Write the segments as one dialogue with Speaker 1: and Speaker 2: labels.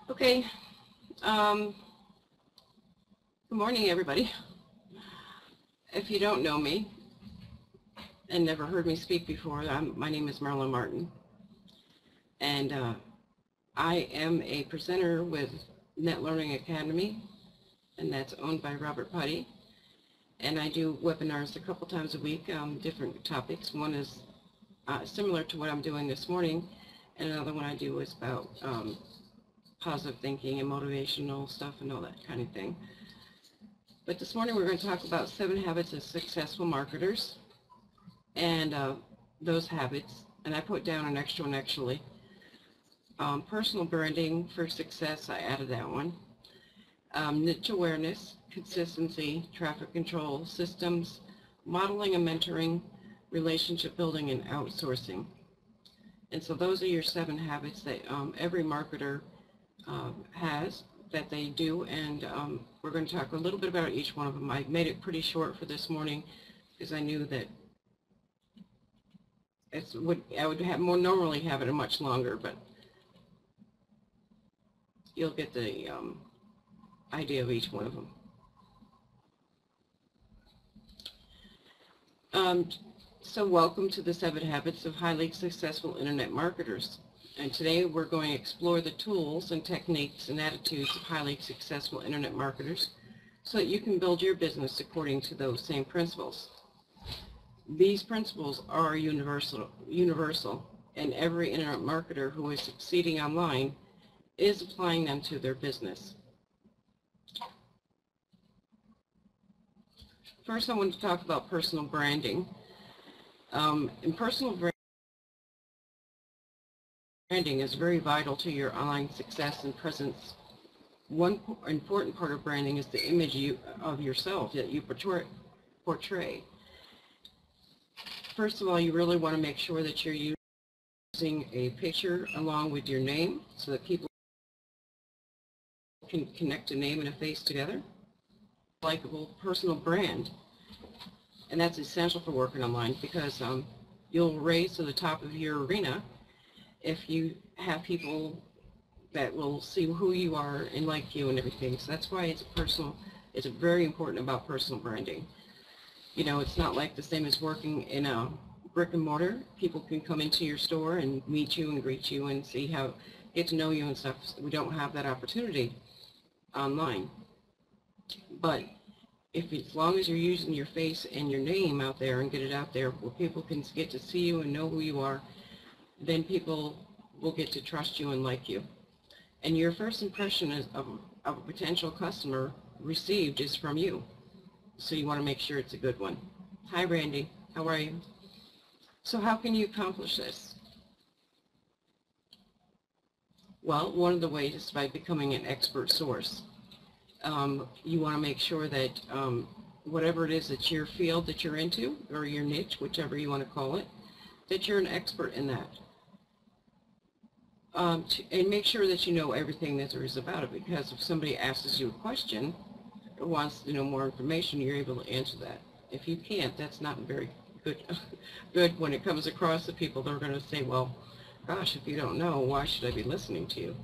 Speaker 1: Okay, good morning everybody. If you don't know me and never heard me speak before, my name is Marilyn Martin, and I am a presenter with Net Learning Academy, and that's owned by Robert Putty, and I do webinars a couple times a week on different topics. One is similar to what I'm doing this morning, and another one I do is about positive thinking and motivational stuff and all that kind of thing. But this morning we're going to talk about 7 habits of successful marketers, and those habits, and I put down an extra one actually. Personal branding for success, I added that one. Niche awareness, consistency, traffic control, systems, modeling and mentoring, relationship building, and outsourcing. And so those are your 7 habits that every marketer has, that they do, and we're going to talk a little bit about each one of them. I made it pretty short for this morning because I knew that I would have normally have it much longer, but you'll get the idea of each one of them. So welcome to the 7 habits of highly successful internet marketers. And today we're going to explore the tools and techniques and attitudes of highly successful internet marketers so that you can build your business according to those same principles. These principles are universal, and every internet marketer who is succeeding online is applying them to their business. First, I want to talk about personal branding. And personal branding is very vital to your online success and presence. One important part of branding is the image of yourself that you portray. First of all, you really want to make sure that you're using a picture along with your name so that people can connect a name and a face together. Likeable personal brand, and that's essential for working online because you'll raise to the top of your arena if you have people that will see who you are and like you and everything. So that's why it's very important about personal branding. You know, it's not like the same as working in a brick and mortar. People can come into your store and meet you and greet you and get to know you and stuff. We don't have that opportunity online. But as long as you're using your face and your name out there and get it out there where people can get to see you and know who you are, then people will get to trust you and like you. And your first impression of a potential customer received is from you. So you want to make sure it's a good one. Hi Randy, how are you? So how can you accomplish this? Well, one of the ways is by becoming an expert source. You want to make sure that whatever it is that your field that you're into, or your niche, whichever you want to call it, that you're an expert in that. And make sure that you know everything that there is about it, because if somebody asks you a question or wants to know more information, you're able to answer that. If you can't, that's not very good when it comes across to people. They're going to say, well, gosh, if you don't know, why should I be listening to you?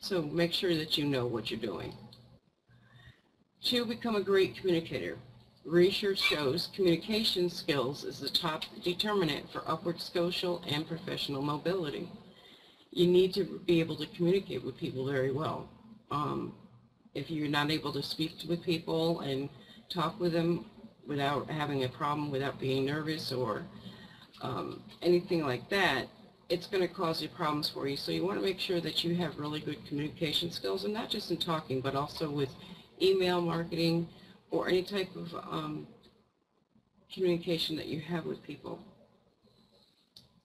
Speaker 1: So make sure that you know what you're doing. 2, become a great communicator. Research shows communication skills is the top determinant for upward social and professional mobility. You need to be able to communicate with people very well. If you're not able to speak with people and talk with them without having a problem, without being nervous or anything like that, it's going to cause you problems for you. So you want to make sure that you have really good communication skills, and not just in talking, but also with email marketing or any type of communication that you have with people.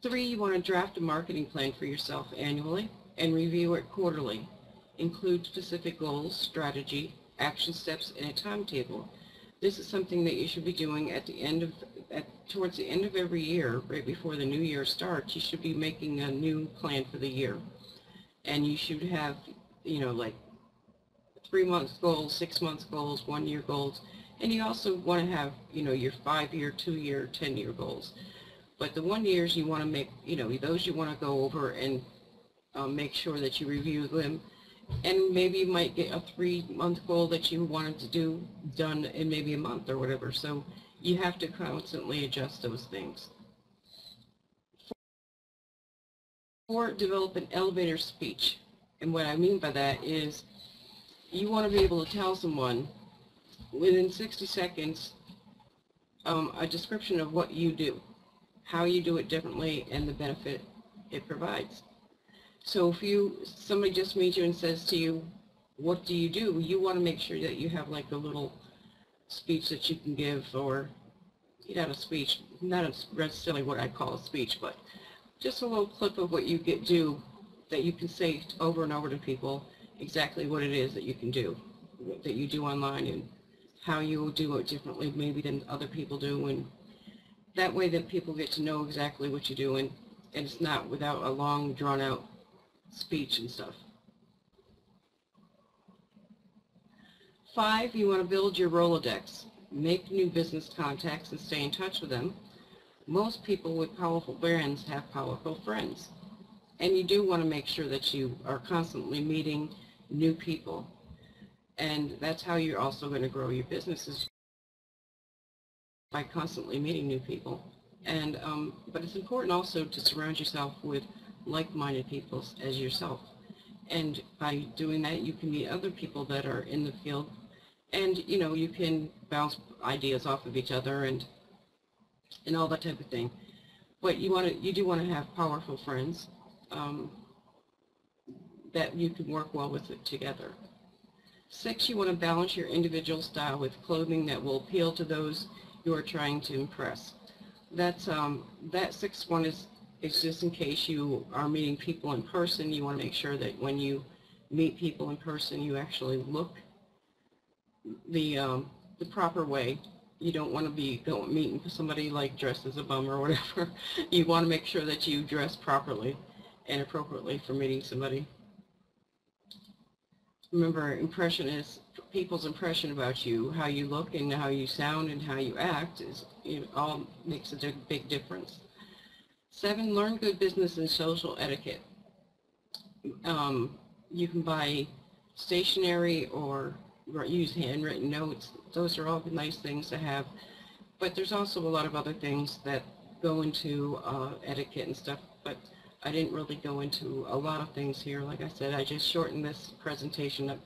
Speaker 1: 3, you want to draft a marketing plan for yourself annually and review it quarterly. Include specific goals, strategy, action steps, and a timetable. This is something that you should be doing towards the end of every year, right before the new year starts. You should be making a new plan for the year. And you should have, like 3 months goals, 6 months goals, 1 year goals. And you also want to have, your 5-year, 2-year, 10-year goals. But the 1 years you want to make, those you want to go over and make sure that you review them And maybe you might get a 3-month goal that you wanted to do done in maybe a month or whatever. So you have to constantly adjust those things. 4, develop an elevator speech. And what I mean by that is you want to be able to tell someone within 60 seconds a description of what you do, how you do it differently, and the benefit it provides. So if somebody just meets you and says to you, what do you do? You want to make sure that you have like a little speech that you can give, or not a speech, not necessarily what I call a speech, but just a little clip of what you do that you can say over and over to people exactly what it is that you can do, that you do online, and how you will do it differently maybe than other people do, and that way that people get to know exactly what you do, and it's not without a long drawn out speech and stuff. 5, you want to build your rolodex. Make new business contacts and stay in touch with them. Most people with powerful brands have powerful friends. And you do want to make sure that you are constantly meeting new people. And that's how you're also going to grow your businesses, by constantly meeting new people. And but it's important also to surround yourself with like-minded people as yourself. And by doing that, you can meet other people that are in the field, and you can bounce ideas off of each other and all that type of thing. But you do want to have powerful friends that you can work well with it together. 6, you want to balance your individual style with clothing that will appeal to those you are trying to impress. That's that 6th one is just in case you are meeting people in person. You want to make sure that when you meet people in person, you actually look the proper way. You don't want to be meeting somebody like dressed as a bum or whatever. You want to make sure that you dress properly and appropriately for meeting somebody. Remember, impression is people's impression about you. How you look and how you sound and how you act all makes a big difference. 7, learn good business and social etiquette. You can buy stationery or use handwritten notes. Those are all nice things to have. But there's also a lot of other things that go into etiquette and stuff. But I didn't really go into a lot of things here. Like I said, I just shortened this presentation up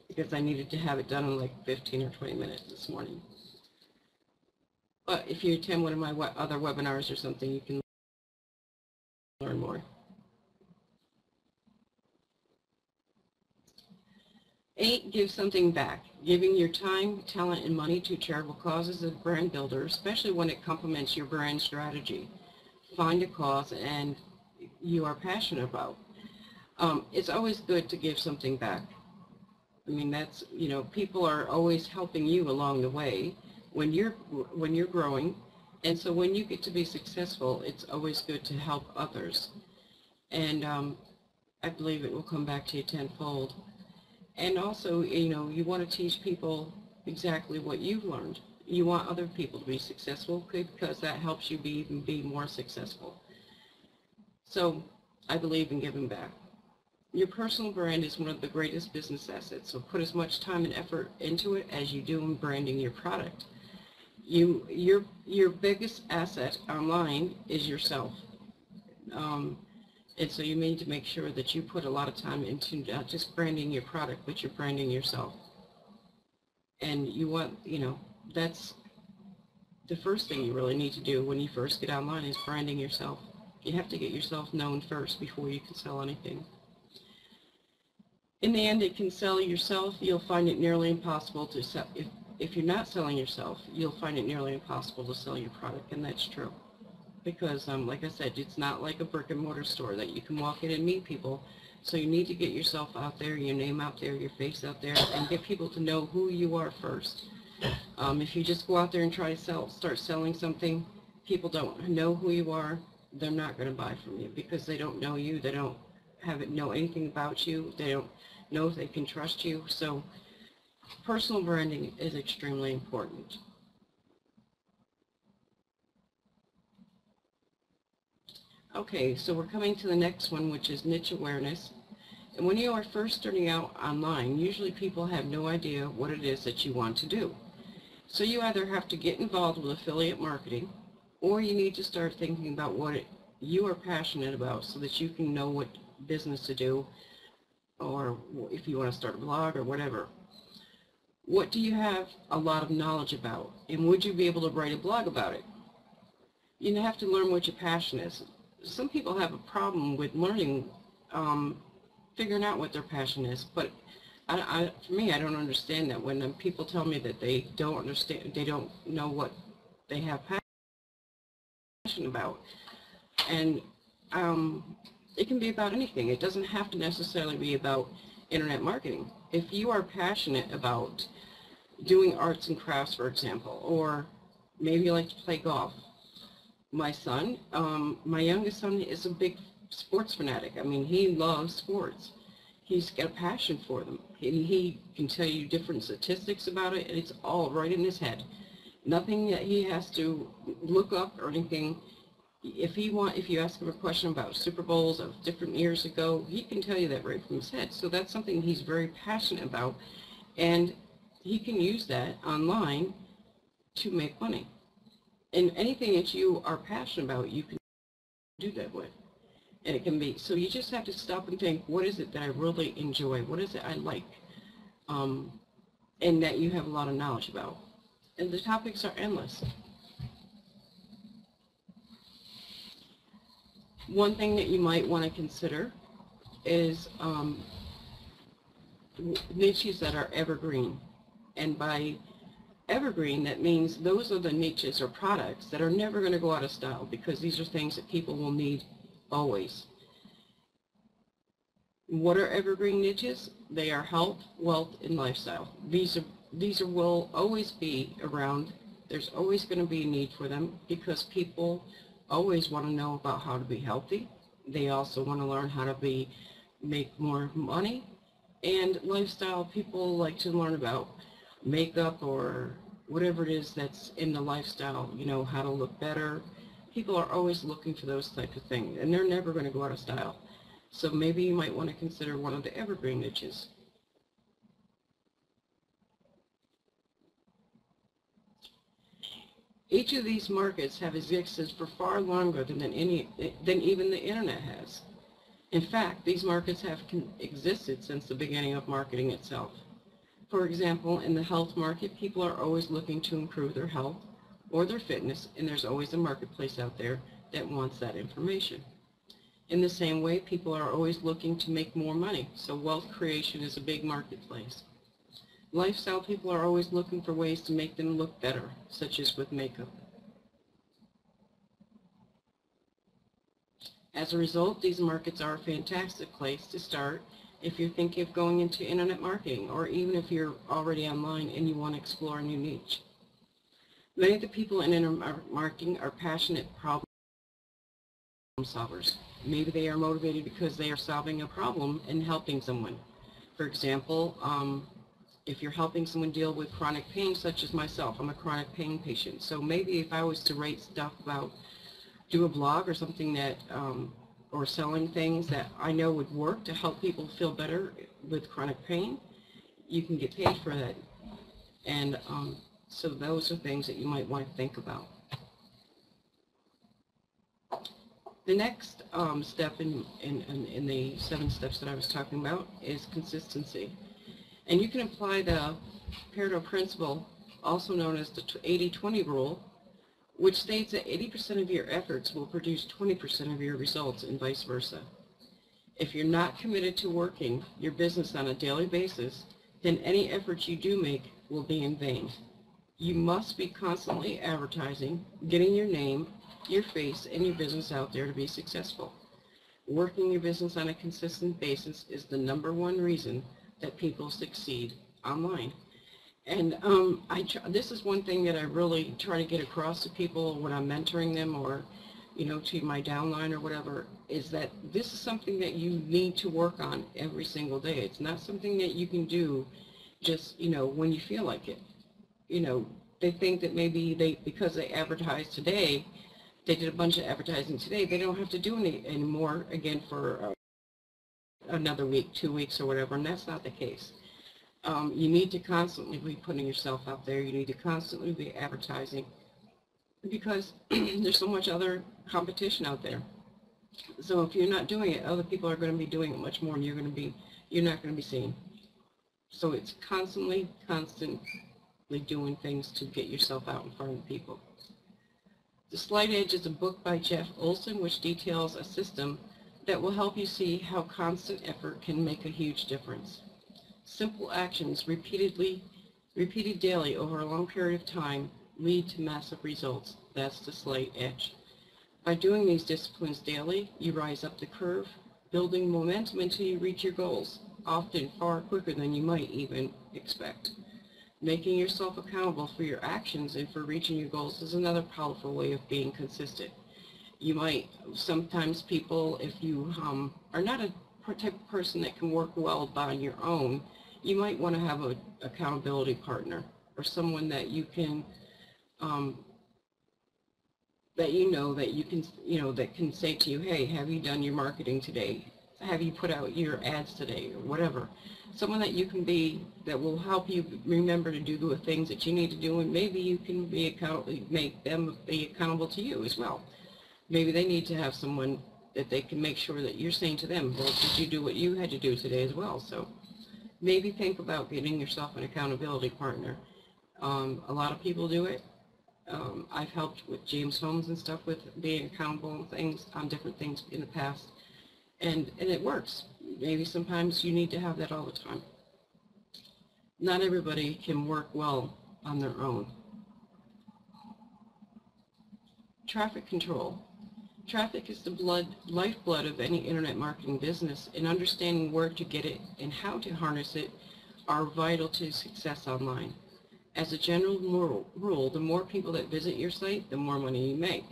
Speaker 1: because I needed to have it done in like 15 or 20 minutes this morning. But if you attend one of my other webinars or something, you can learn more. 8, give something back. Giving your time, talent, and money to charitable causes is a brand builder, especially when it complements your brand strategy. Find a cause and you are passionate about. It's always good to give something back. I mean, that's, people are always helping you along the way when you're growing. And so when you get to be successful, it's always good to help others. And I believe it will come back to you tenfold. And also, you want to teach people exactly what you've learned. You want other people to be successful because that helps you be more successful. So I believe in giving back. Your personal brand is one of the greatest business assets, so put as much time and effort into it as you do in branding your product. Your biggest asset online is yourself. And so you need to make sure that you put a lot of time into not just branding your product, but you're branding yourself. And you want, that's the first thing you really need to do when you first get online is branding yourself. You have to get yourself known first before you can sell anything. In the end, it can sell yourself. You'll find it nearly impossible to sell. If you're not selling yourself, you'll find it nearly impossible to sell your product, and that's true. Because, like I said, it's not like a brick and mortar store that you can walk in and meet people. So you need to get yourself out there, your name out there, your face out there, and get people to know who you are first. If you just go out there and try to start selling something, people don't know who you are, they're not going to buy from you because they don't know you, they don't know anything about you, they don't know if they can trust you. So personal branding is extremely important. Okay, so we're coming to the next one, which is niche awareness. And when you are first starting out online, usually people have no idea what it is that you want to do. So you either have to get involved with affiliate marketing, or you need to start thinking about what you are passionate about so that you can know what business to do, or if you want to start a blog or whatever. What do you have a lot of knowledge about, and would you be able to write a blog about it? You have to learn what your passion is. Some people have a problem with learning, figuring out what their passion is, but for me, I don't understand that. When people tell me that they don't understand, they don't know what they have passion about. And it can be about anything. It doesn't have to necessarily be about internet marketing. If you are passionate about doing arts and crafts, for example, or maybe you like to play golf. My son, my youngest son, is a big sports fanatic. I mean, he loves sports. He's got a passion for them. He can tell you different statistics about it, and it's all right in his head. Nothing that he has to look up or anything. If you ask him a question about Super Bowls of different years ago, he can tell you that right from his head. So that's something he's very passionate about, and he can use that online to make money. And anything that you are passionate about, you can do that with. And it can be, so you just have to stop and think, what is it that I really enjoy? What is it I like? And that you have a lot of knowledge about. And the topics are endless. One thing that you might want to consider is niches that are evergreen. And by evergreen, that means those are the niches or products that are never going to go out of style, because these are things that people will need always. What are evergreen niches? They are health, wealth, and lifestyle. These will always be around. There's always going to be a need for them, because people always want to know about how to be healthy. They also want to learn how to make more money. And lifestyle, people like to learn about makeup or whatever it is that's in the lifestyle, how to look better. People are always looking for those types of things, and they're never going to go out of style. So maybe you might want to consider one of the evergreen niches. Each of these markets have existed for far longer than even the internet has. In fact, these markets have existed since the beginning of marketing itself. For example, in the health market, people are always looking to improve their health or their fitness, and there's always a marketplace out there that wants that information. In the same way, people are always looking to make more money, so wealth creation is a big marketplace. Lifestyle, people are always looking for ways to make them look better, such as with makeup. As a result, these markets are a fantastic place to start if you're thinking of going into internet marketing, or even if you're already online and you want to explore a new niche. Many of the people in internet marketing are passionate problem solvers. Maybe they are motivated because they are solving a problem and helping someone. For example, if you're helping someone deal with chronic pain, such as myself, I'm a chronic pain patient. So maybe if I was to write stuff about, do a blog or something that, or selling things that I know would work to help people feel better with chronic pain, you can get paid for that. And so those are things that you might want to think about. The next step in the 7 steps that I was talking about is consistency. And you can apply the Pareto principle, also known as the 80-20 rule, which states that 80% of your efforts will produce 20% of your results, and vice versa. If you're not committed to working your business on a daily basis, then any effort you do make will be in vain. You must be constantly advertising, getting your name, your face, and your business out there to be successful. Working your business on a consistent basis is the #1 reason that people succeed online. And this is one thing that I really try to get across to people when I'm mentoring them, or to my downline or whatever, is that this is something that you need to work on every single day. It's not something that you can do just when you feel like it. They think that maybe because they advertise today, they did a bunch of advertising today, they don't have to do any anymore again for another week, 2 weeks or whatever, and that's not the case. You need to constantly be putting yourself out there. You need to constantly be advertising because there's so much other competition out there. So if you're not doing it, other people are going to be doing it much more, and you're not going to be seen. So it's constantly doing things to get yourself out in front of people. The Slight Edge is a book by Jeff Olson which details a system that will help you see how constant effort can make a huge difference. Simple actions repeated daily over a long period of time lead to massive results. That's the Slight Edge. By doing these disciplines daily, you rise up the curve, building momentum until you reach your goals, often far quicker than you might even expect. Making yourself accountable for your actions and for reaching your goals is another powerful way of being consistent. You might, sometimes people, if you are not a type of person that can work well on your own, you might want to have an accountability partner or someone that you can, that can say to you, hey, have you done your marketing today? Have you put out your ads today, or whatever? Someone that you can be, that will help you remember to do the things that you need to do, and maybe you can be accountable, make them be accountable to you as well. Maybe they need to have someone that they can make sure that you're saying to them, well, did you do what you had to do today as well? So maybe think about getting yourself an accountability partner. A lot of people do it. I've helped with James Holmes and stuff with being accountable and things on different things in the past. And it works. Maybe sometimes you need to have that all the time. Not everybody can work well on their own. Traffic control. Traffic is the lifeblood of any internet marketing business, and understanding where to get it and how to harness it are vital to success online. As a general rule, the more people that visit your site, the more money you make.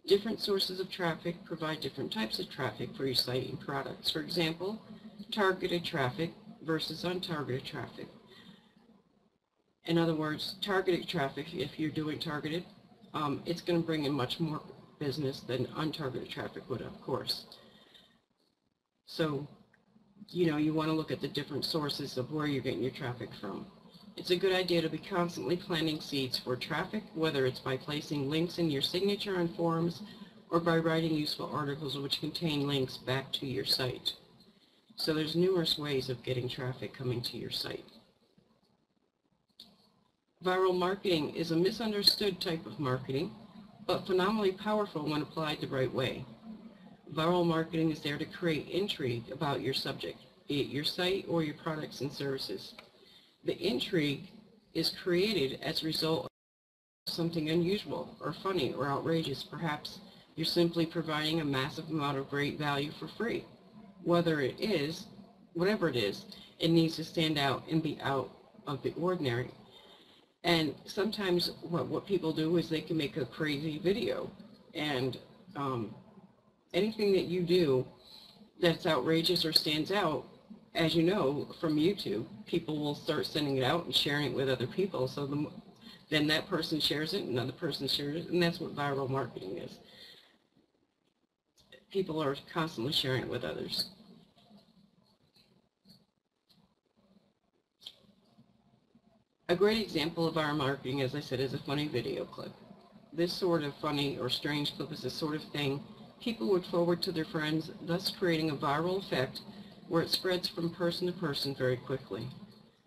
Speaker 1: Different sources of traffic provide different types of traffic for your site and products. For example, targeted traffic versus untargeted traffic. In other words, targeted traffic, if you're doing targeted, it's going to bring in much more business than untargeted traffic would, of course. So, you want to look at the different sources of where you're getting your traffic from. It's a good idea to be constantly planting seeds for traffic, whether it's by placing links in your signature on forums or by writing useful articles which contain links back to your site. So there's numerous ways of getting traffic coming to your site. Viral marketing is a misunderstood type of marketing, but phenomenally powerful when applied the right way. Viral marketing is there to create intrigue about your subject, be it your site or your products and services. The intrigue is created as a result of something unusual or funny or outrageous. Perhaps you're simply providing a massive amount of great value for free. Whatever it is, it needs to stand out and be out of the ordinary. And sometimes what people do is they can make a crazy video, and anything that you do that's outrageous or stands out, as you know from YouTube, people will start sending it out and sharing it with other people. So then that person shares it, another person shares it, and that's what viral marketing is. People are constantly sharing it with others. A great example of viral marketing, as I said, is a funny video clip. This sort of funny or strange clip is the sort of thing people would forward to their friends, thus creating a viral effect where it spreads from person to person very quickly.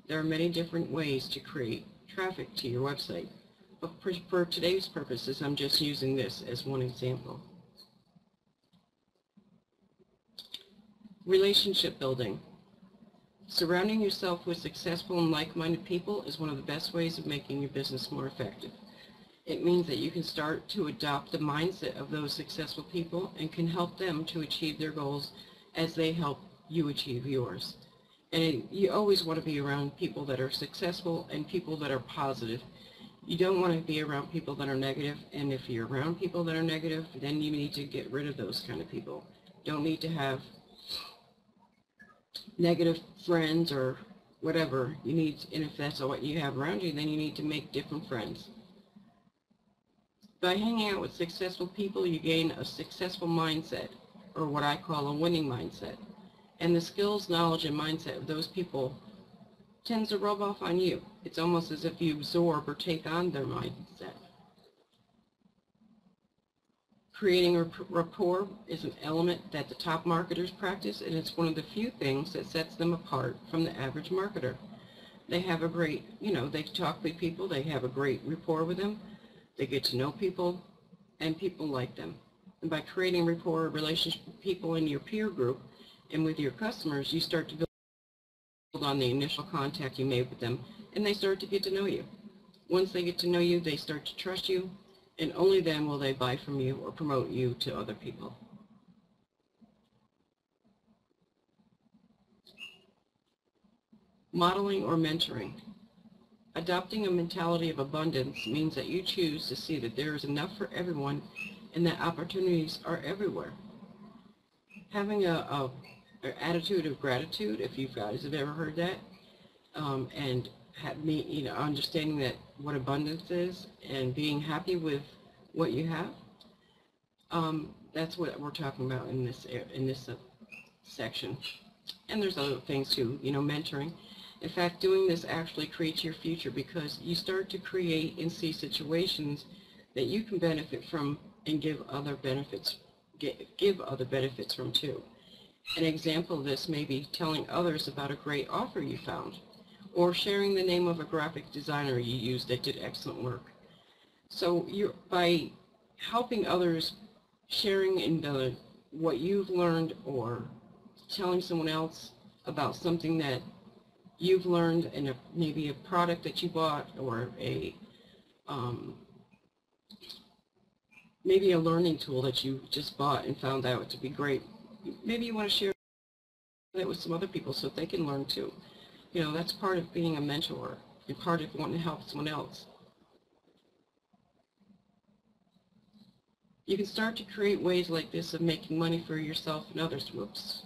Speaker 1: There are many different ways to create traffic to your website, but for today's purposes, I'm just using this as one example. Relationship building. Surrounding yourself with successful and like-minded people is one of the best ways of making your business more effective. It means that you can start to adopt the mindset of those successful people and can help them to achieve their goals as they help you achieve yours. And you always want to be around people that are successful and people that are positive. You don't want to be around people that are negative, and if you're around people that are negative, then you need to get rid of those kind of people. Don't need to have negative friends or whatever. You need, and if that's what you have around you, then you need to make different friends. By hanging out with successful people, you gain a successful mindset, or what I call a winning mindset. And the skills, knowledge, and mindset of those people tends to rub off on you. It's almost as if you absorb or take on their mindset. Creating a rapport is an element that the top marketers practice, and it's one of the few things that sets them apart from the average marketer. They have a great, they talk with people, they have a great rapport with them, they get to know people, and people like them. And by creating rapport, relationship with people in your peer group and with your customers, you start to build on the initial contact you made with them, and they start to get to know you. Once they get to know you, they start to trust you, and only then will they buy from you or promote you to other people. Modeling or mentoring. Adopting a mentality of abundance means that you choose to see that there is enough for everyone and that opportunities are everywhere. Having an attitude of gratitude, if you guys have ever heard that, and understanding that what abundance is and being happy with what you have, that's what we're talking about in this section. And there's other things too, mentoring. In fact, doing this actually creates your future because you start to create and see situations that you can benefit from and give other benefits from too. An example of this may be telling others about a great offer you found, or sharing the name of a graphic designer you used that did excellent work. So by helping others, sharing in what you've learned, or telling someone else about something that you've learned in maybe a product that you bought, or maybe a learning tool that you just bought and found out to be great. Maybe you want to share that with some other people so that they can learn too. That's part of being a mentor and part of wanting to help someone else. You can start to create ways like this of making money for yourself and others. Whoops.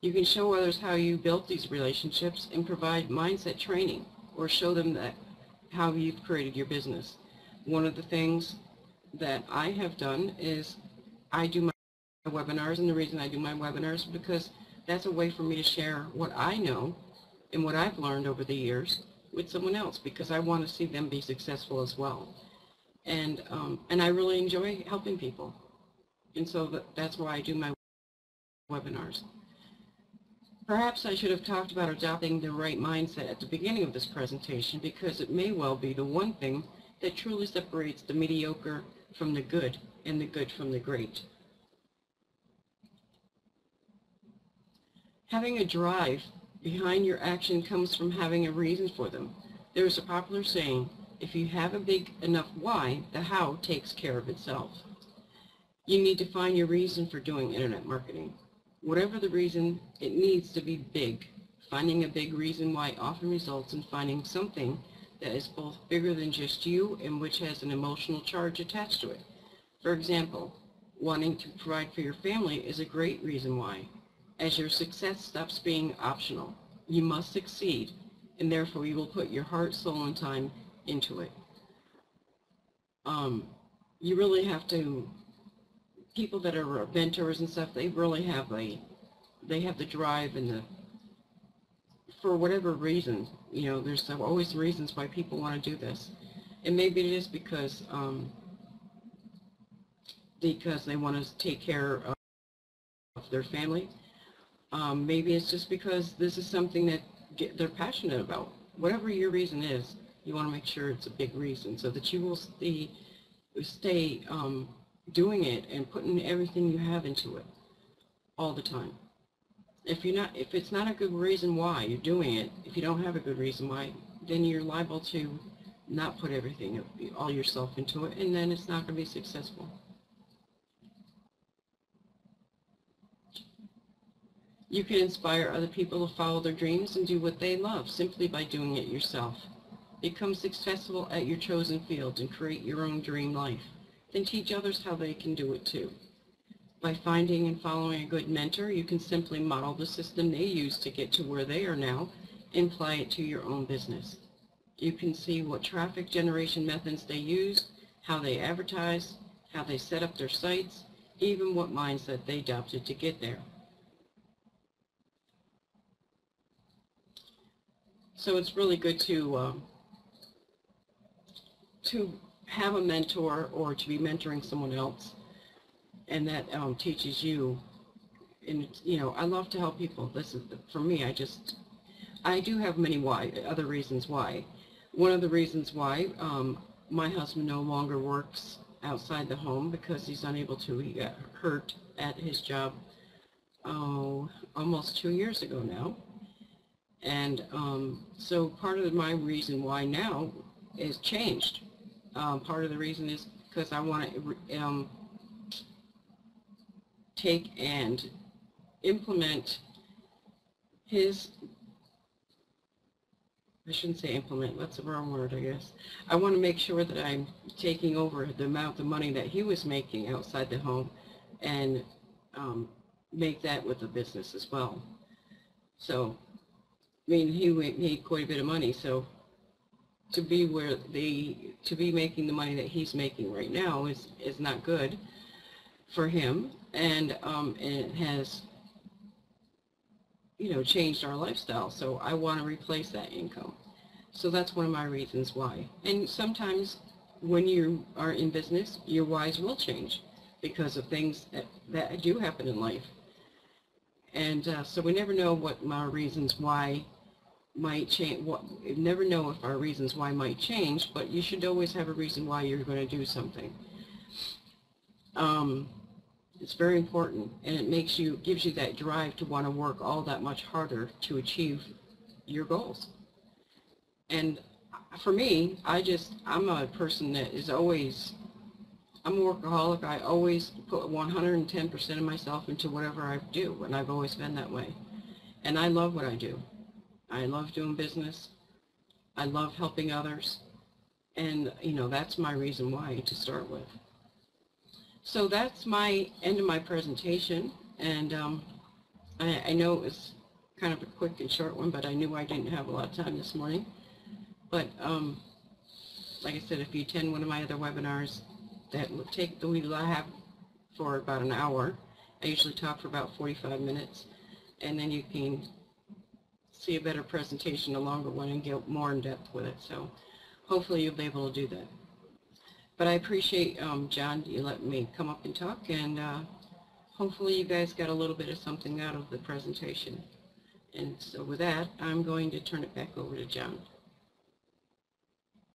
Speaker 1: You can show others how you built these relationships and provide mindset training, or show them how you've created your business. One of the things that I have done is I do my webinars, and the reason I do my webinars is because that's a way for me to share what I know and what I've learned over the years with someone else, because I want to see them be successful as well. And I really enjoy helping people, and so that's why I do my webinars. Perhaps I should have talked about adopting the right mindset at the beginning of this presentation, because it may well be the one thing that truly separates the mediocre from the good and the good from the great. Having a drive behind your action comes from having a reason for them. There is a popular saying, if you have a big enough why, the how takes care of itself. You need to find your reason for doing internet marketing. Whatever the reason, it needs to be big. Finding a big reason why often results in finding something that is both bigger than just you and which has an emotional charge attached to it. For example, wanting to provide for your family is a great reason why, as your success stops being optional. You must succeed, and therefore you will put your heart, soul, and time into it. You really have to, people that are mentors and stuff, they really have the drive and for whatever reason, there's always reasons why people want to do this. And maybe it is because they want to take care of their family. Maybe it's just because this is something that they're passionate about. Whatever your reason is, you want to make sure it's a big reason so that you will stay doing it and putting everything you have into it all the time. If it's not a good reason why you're doing it, if you don't have a good reason why, then you're liable to not put all yourself into it, and then it's not going to be successful. You can inspire other people to follow their dreams and do what they love simply by doing it yourself. Become successful at your chosen field and create your own dream life. Then teach others how they can do it too. By finding and following a good mentor, you can simply model the system they use to get to where they are now and apply it to your own business. You can see what traffic generation methods they use, how they advertise, how they set up their sites, even what mindset they adopted to get there. So it's really good to have a mentor or to be mentoring someone else, and that teaches you. And you know, I love to help people. This is for me. I do have many other reasons why. One of the reasons why my husband no longer works outside the home because he's unable to. He got hurt at his job almost 2 years ago now. And so part of my reason why now is changed. Part of the reason is because I want to take and implement his, I shouldn't say implement, that's the wrong word, I guess. I want to make sure that I'm taking over the amount of money that he was making outside the home and make that with the business as well. So, I mean, he made quite a bit of money, so to be making the money that he's making right now is not good for him, and it has, you know, changed our lifestyle. So I want to replace that income. So that's one of my reasons why. And sometimes when you are in business, your whys will change because of things that do happen in life. And so we never know what our reasons why might change. You never know if our reasons why might change, but you should always have a reason why you're going to do something. It's very important, and it gives you that drive to want to work all that much harder to achieve your goals. And for me, I'm a person that is always, I'm a workaholic. I always put 110% of myself into whatever I do, and I've always been that way. And I love what I do. I love doing business. I love helping others. And, you know, that's my reason why to start with. So that's my end of my presentation. And I know it was kind of a quick and short one, but I knew I didn't have a lot of time this morning. But like I said, if you attend one of my other webinars that I have for about an hour, I usually talk for about 45 minutes, and then you can see a better presentation, a longer one, and get more in depth with it. So hopefully you'll be able to do that. But I appreciate, John, you letting me come up and talk, and hopefully you guys got a little bit of something out of the presentation. And so with that, I'm going to turn it back over to John.